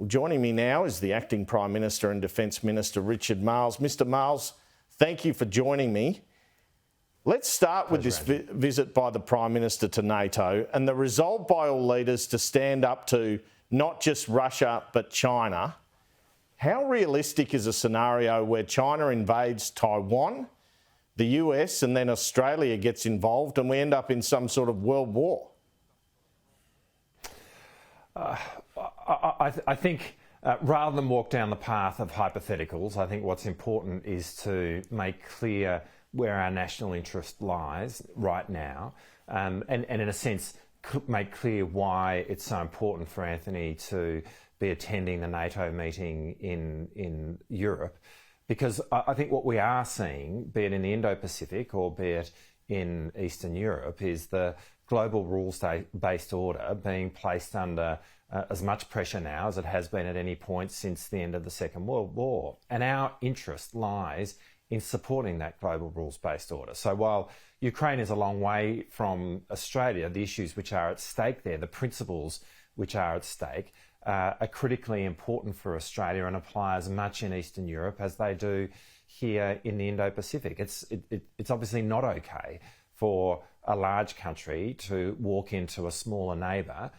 joining me now is the Acting Prime Minister and Defence Minister, Richard Marles. Mr Marles, thank you for joining me. Let's start with this visit by the Prime Minister to NATO and the resolve by all leaders to stand up to not just Russia but China. How realistic is a scenario where China invades Taiwan, the US and then Australia gets involved and we end up in some sort of world war? I think rather than walk down the path of hypotheticals, I think what's important is to make clear where our national interest lies right now, and in a sense make clear why it's so important for Anthony to be attending the NATO meeting in Europe, because I think what we are seeing, be it in the Indo-Pacific or be it in Eastern Europe, is the global rules-based order being placed under as much pressure now as it has been at any point since the end of the Second World War. And our interest lies in supporting that global rules-based order. So while Ukraine is a long way from Australia, the issues which are at stake there, the principles which are at stake, are critically important for Australia and apply as much in Eastern Europe as they do here in the Indo-Pacific. It's obviously not okay for a large country to walk into a smaller neighbour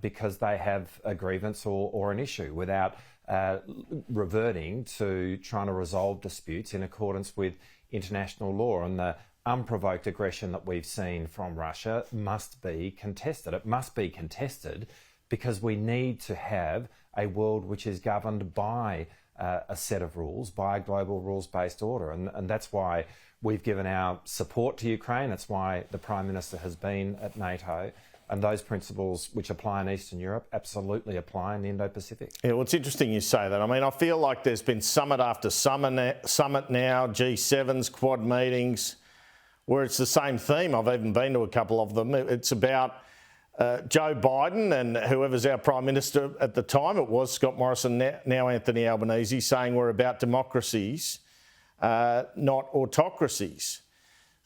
because they have a grievance or an issue without reverting to trying to resolve disputes in accordance with international law. And the unprovoked aggression that we've seen from Russia must be contested. It must be contested because we need to have a world which is governed by a set of rules, by a global rules-based order. And that's why we've given our support to Ukraine. That's why the Prime Minister has been at NATO. And those principles which apply in Eastern Europe absolutely apply in the Indo-Pacific. Yeah, well, it's interesting you say that. I mean, I feel like there's been summit after summit now, G7s, Quad meetings, where it's the same theme. I've even been to a couple of them. It's about Joe Biden and whoever's our Prime Minister at the time, it was Scott Morrison, now Anthony Albanese, saying we're about democracies, not autocracies.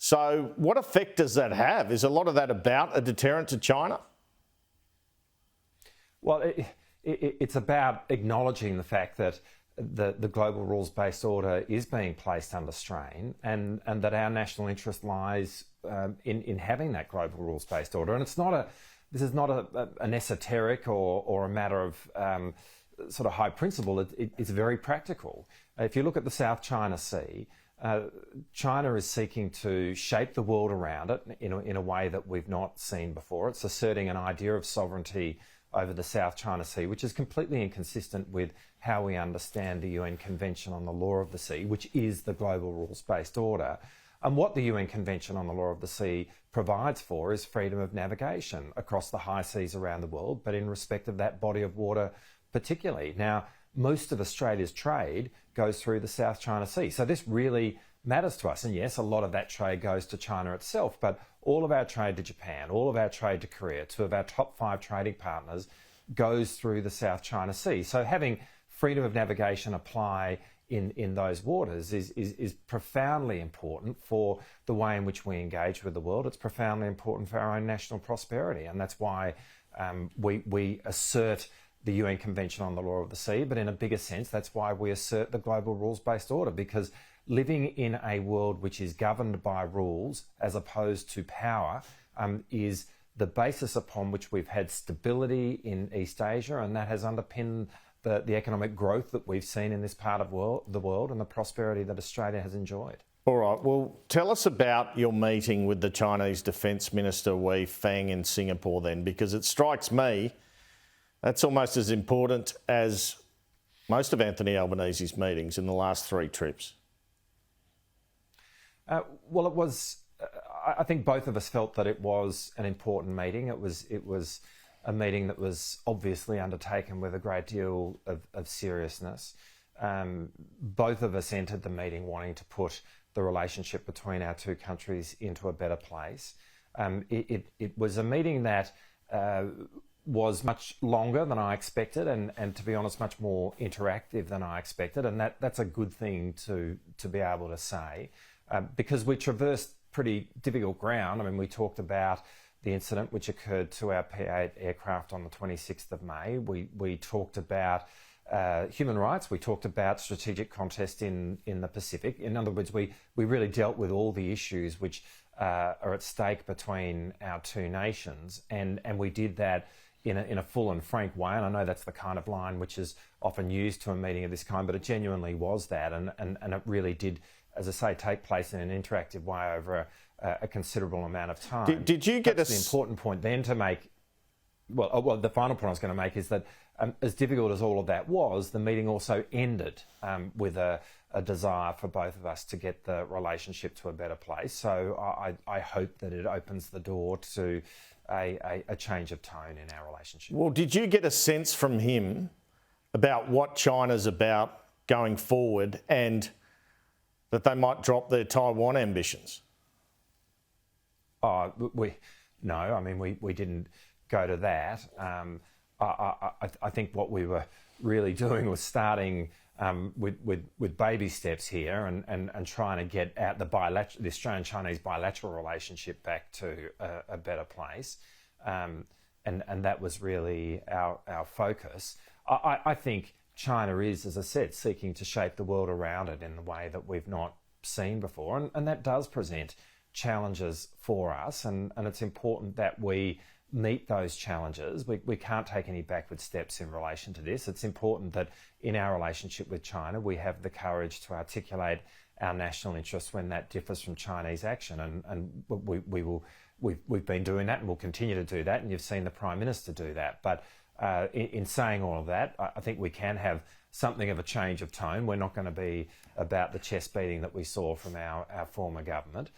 So what effect does that have? Is a lot of that about a deterrent to China? Well, it's about acknowledging the fact that the global rules-based order is being placed under strain and that our national interest lies in having that global rules-based order. And this is not an esoteric or a matter of sort of high principle. It's very practical. If you look at the South China Sea, China is seeking to shape the world around it in a way that we've not seen before. It's asserting an idea of sovereignty over the South China Sea, which is completely inconsistent with how we understand the UN Convention on the Law of the Sea, which is the global rules-based order. And what the UN Convention on the Law of the Sea provides for is freedom of navigation across the high seas around the world, but in respect of that body of water particularly. Now, most of Australia's trade goes through the South China Sea. So this really matters to us. And yes, a lot of that trade goes to China itself, but all of our trade to Japan, all of our trade to Korea, two of our top 5 trading partners, goes through the South China Sea. So having freedom of navigation apply in those waters is profoundly important for the way in which we engage with the world. It's profoundly important for our own national prosperity. And that's why we assert the UN Convention on the Law of the Sea, but in a bigger sense, that's why we assert the global rules-based order, because living in a world which is governed by rules as opposed to power is the basis upon which we've had stability in East Asia, and that has underpinned the economic growth that we've seen in this part of the world and the prosperity that Australia has enjoyed. All right, well, tell us about your meeting with the Chinese Defence Minister Fenghe in Singapore then, because it strikes me that's almost as important as most of Anthony Albanese's meetings in the last 3 trips. Well, it was. I think both of us felt that it was an important meeting. It was a meeting that was obviously undertaken with a great deal of seriousness. Both of us entered the meeting wanting to put the relationship between our two countries into a better place. It was a meeting that was much longer than I expected and to be honest, much more interactive than I expected. And that's a good thing to be able to say because we traversed pretty difficult ground. I mean, we talked about the incident which occurred to our P-8 aircraft on the 26th of May. We talked about human rights. We talked about strategic contest in the Pacific. In other words, we really dealt with all the issues which are at stake between our two nations, and we did that in a full and frank way. And I know that's the kind of line which is often used to a meeting of this kind, but it genuinely was that, and it really did, as I say, take place in an interactive way over a considerable amount of time. Did you get the important point then to make? Well, the final point I was going to make is that as difficult as all of that was, the meeting also ended with a desire for both of us to get the relationship to a better place. So I hope that it opens the door to a change of tone in our relationship. Well, did you get a sense from him about what China's about going forward and that they might drop their Taiwan ambitions? We didn't go to that. I think what we were really doing was starting with baby steps here and trying to get out the Australian-Chinese bilateral relationship back to a better place. And that was really our focus. I think China is, as I said, seeking to shape the world around it in the way that we've not seen before. And that does present challenges for us. And it's important that we meet those challenges. We can't take any backward steps in relation to this. It's important that in our relationship with China, we have the courage to articulate our national interests when that differs from Chinese action. And we've been doing that and we'll continue to do that. And you've seen the Prime Minister do that. But in saying all of that, I think we can have something of a change of tone. We're not going to be about the chest beating that we saw from our former government.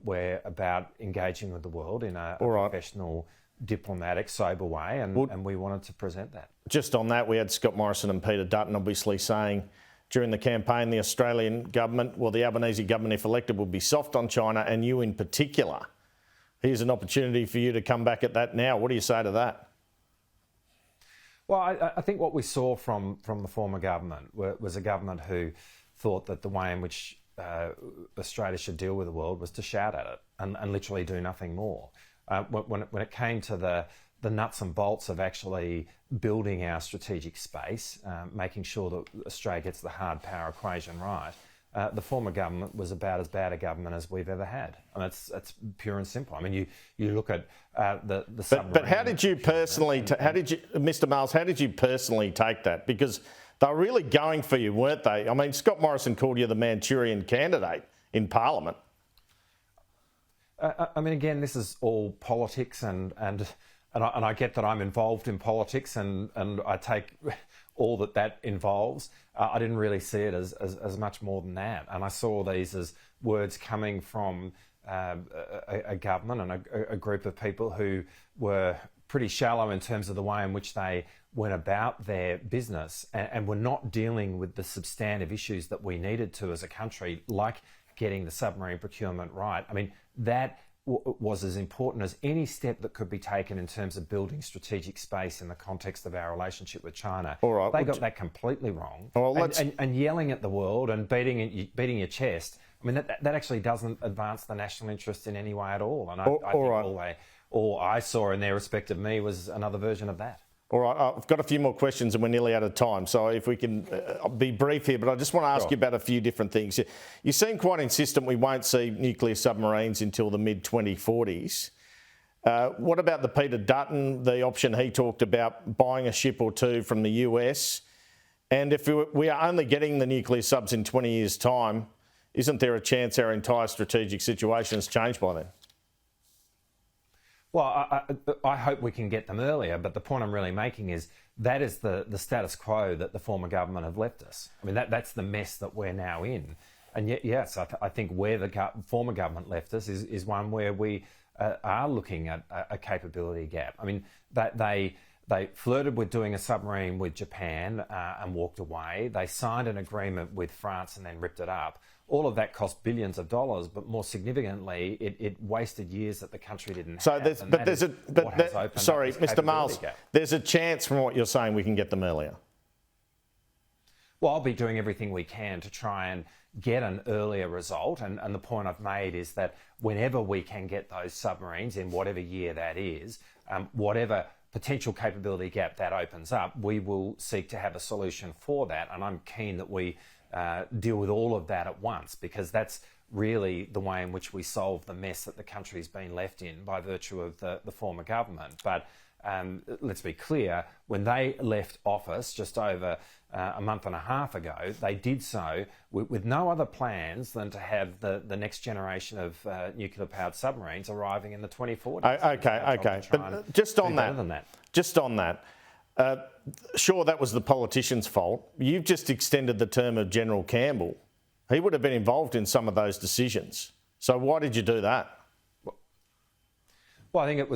We're about engaging with the world in a professional, diplomatic, sober way, and we wanted to present that. Just on that, we had Scott Morrison and Peter Dutton obviously saying during the campaign the Australian government, well, the Albanese government, if elected, would be soft on China, and you in particular. Here's an opportunity for you to come back at that now. What do you say to that? Well, I think what we saw from the former government was a government who thought that the way in which Australia should deal with the world was to shout at it and literally do nothing more. When it came to the nuts and bolts of actually building our strategic space, making sure that Australia gets the hard power equation right, the former government was about as bad a government as we've ever had. And that's pure and simple. I mean, you look at the submarine. But how did you personally, Mr. Marles, how did you personally take that? Because they were really going for you, weren't they? I mean, Scott Morrison called you the Manchurian candidate in Parliament. I mean, again, this is all politics, and I get that I'm involved in politics, and I take all that involves. I didn't really see it as much more than that, and I saw these as words coming from a government and a group of people who were pretty shallow in terms of the way in which they went about their business and were not dealing with the substantive issues that we needed to as a country, like getting the submarine procurement right. I mean, that was as important as any step that could be taken in terms of building strategic space in the context of our relationship with China. All right, they got that completely wrong. Well, and yelling at the world and beating your chest, I mean, that actually doesn't advance the national interest in any way at all. And I think all I saw in their respect of me was another version of that. All right, I've got a few more questions and we're nearly out of time. So if we can be brief here, but I just want to ask you about a few different things. You seem quite insistent we won't see nuclear submarines until the mid-2040s. What about the Peter Dutton, the option he talked about, buying a ship or two from the US? And if we are only getting the nuclear subs in 20 years' time, isn't there a chance our entire strategic situation has changed by then? Well, I hope we can get them earlier, but the point I'm really making is that is the status quo that the former government have left us. I mean, that's the mess that we're now in. And yet, yes, I think where the former government left us is one where we are looking at a capability gap. I mean, they flirted with doing a submarine with Japan and walked away. They signed an agreement with France and then ripped it up. All of that cost billions of dollars, but more significantly, it wasted years that the country didn't have. Sorry, Mr. Marles, there's a chance from what you're saying we can get them earlier. Well, I'll be doing everything we can to try and get an earlier result. And the point I've made is that whenever we can get those submarines in whatever year that is, whatever potential capability gap that opens up, we will seek to have a solution for that. And I'm keen that we deal with all of that at once, because that's really the way in which we solve the mess that the country's been left in by virtue of the former government. But let's be clear, when they left office just over a month and a half ago, they did so with no other plans than to have the next generation of nuclear-powered submarines arriving in the 2040s. Okay. But just on that, sure, that was the politicians' fault. You've just extended the term of General Campbell. He would have been involved in some of those decisions. So why did you do that? Well, I think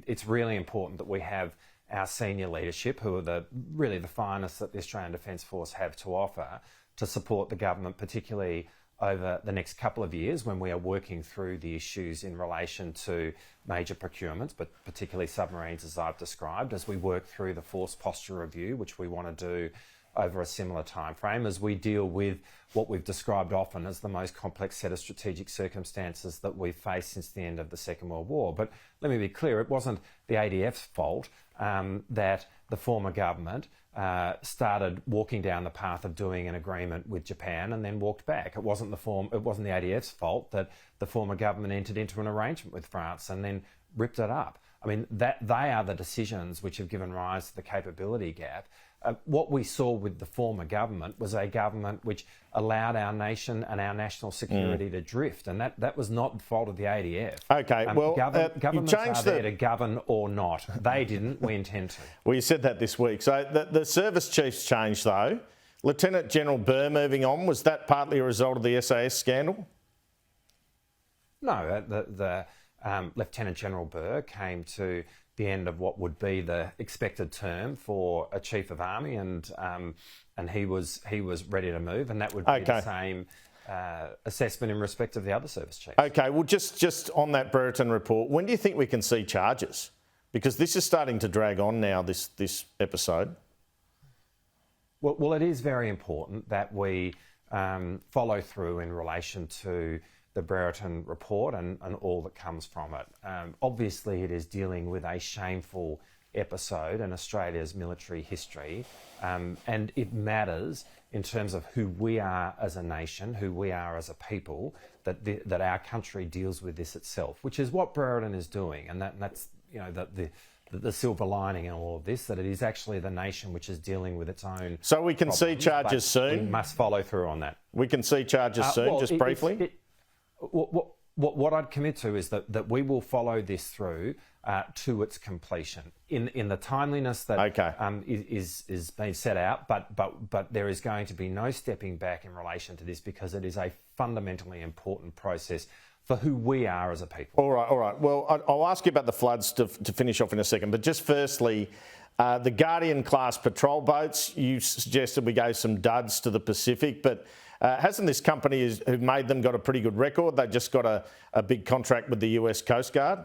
it's really important that we have our senior leadership, who are really the finest that the Australian Defence Force have to offer, to support the government, particularly over the next couple of years when we are working through the issues in relation to major procurements, but particularly submarines, as I've described, as we work through the force posture review, which we want to do over a similar time frame, as we deal with what we've described often as the most complex set of strategic circumstances that we've faced since the end of the Second World War. But let me be clear, it wasn't the ADF's fault that the former government started walking down the path of doing an agreement with Japan and then walked back. It wasn't the ADF's fault that the former government entered into an arrangement with France and then ripped it up. I mean, they are the decisions which have given rise to the capability gap. What we saw with the former government was a government which allowed our nation and our national security to drift, and that was not the fault of the ADF. Okay, governments are there to govern or not. They didn't. We intend to. Well, you said that this week. So the service chiefs changed, though. Lieutenant General Burr moving on, was that partly a result of the SAS scandal? No, the Lieutenant General Burr came to the end of what would be the expected term for a Chief of Army, and he was ready to move, and that would be the same assessment in respect of the other service chiefs. Okay, well, just on that Brereton report, when do you think we can see charges? Because this is starting to drag on now, this episode. Well, it is very important that we follow through in relation to the Brereton report and all that comes from it. Obviously, it is dealing with a shameful episode in Australia's military history, and it matters in terms of who we are as a nation, who we are as a people, that our country deals with this itself, which is what Brereton is doing, and that's the silver lining in all of this, that it is actually the nation which is dealing with its own. So we can see charges soon. We must follow through on that. We can see charges soon, just briefly. What I'd commit to is that we will follow this through to its completion in the timeliness that is being set out, but there is going to be no stepping back in relation to this, because it is a fundamentally important process for who we are as a people. All right. Well, I'll ask you about the floods to finish off in a second, but just firstly, the Guardian-class patrol boats, you suggested we gave some duds to the Pacific, but hasn't this company who made them got a pretty good record? They just got a big contract with the US Coast Guard?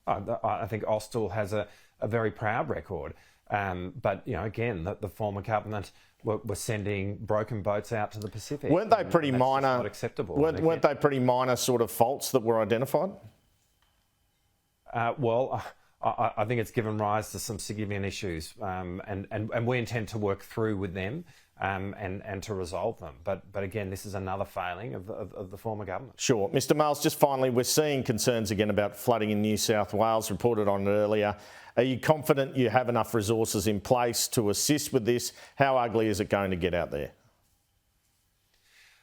I think Austal has a very proud record. But, again, the former government were sending broken boats out to the Pacific. Weren't they pretty minor? Not acceptable. Weren't they pretty minor sort of faults that were identified? I think it's given rise to some significant issues, and we intend to work through with them and to resolve them. But again, this is another failing of the former government. Sure. Mr Marles, just finally, we're seeing concerns again about flooding in New South Wales, reported on it earlier. Are you confident you have enough resources in place to assist with this? How ugly is it going to get out there?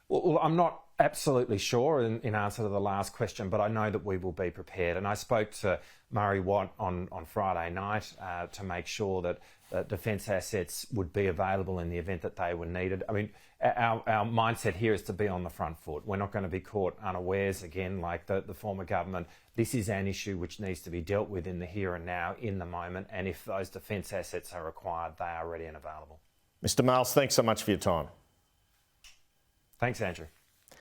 Well, I'm not absolutely sure in answer to the last question, but I know that we will be prepared. And I spoke to Murray Watt on Friday night to make sure that defence assets would be available in the event that they were needed. I mean, our mindset here is to be on the front foot. We're not going to be caught unawares again like the former government. This is an issue which needs to be dealt with in the here and now, in the moment, and if those defence assets are required, they are ready and available. Mr Marles, thanks so much for your time. Thanks, Andrew.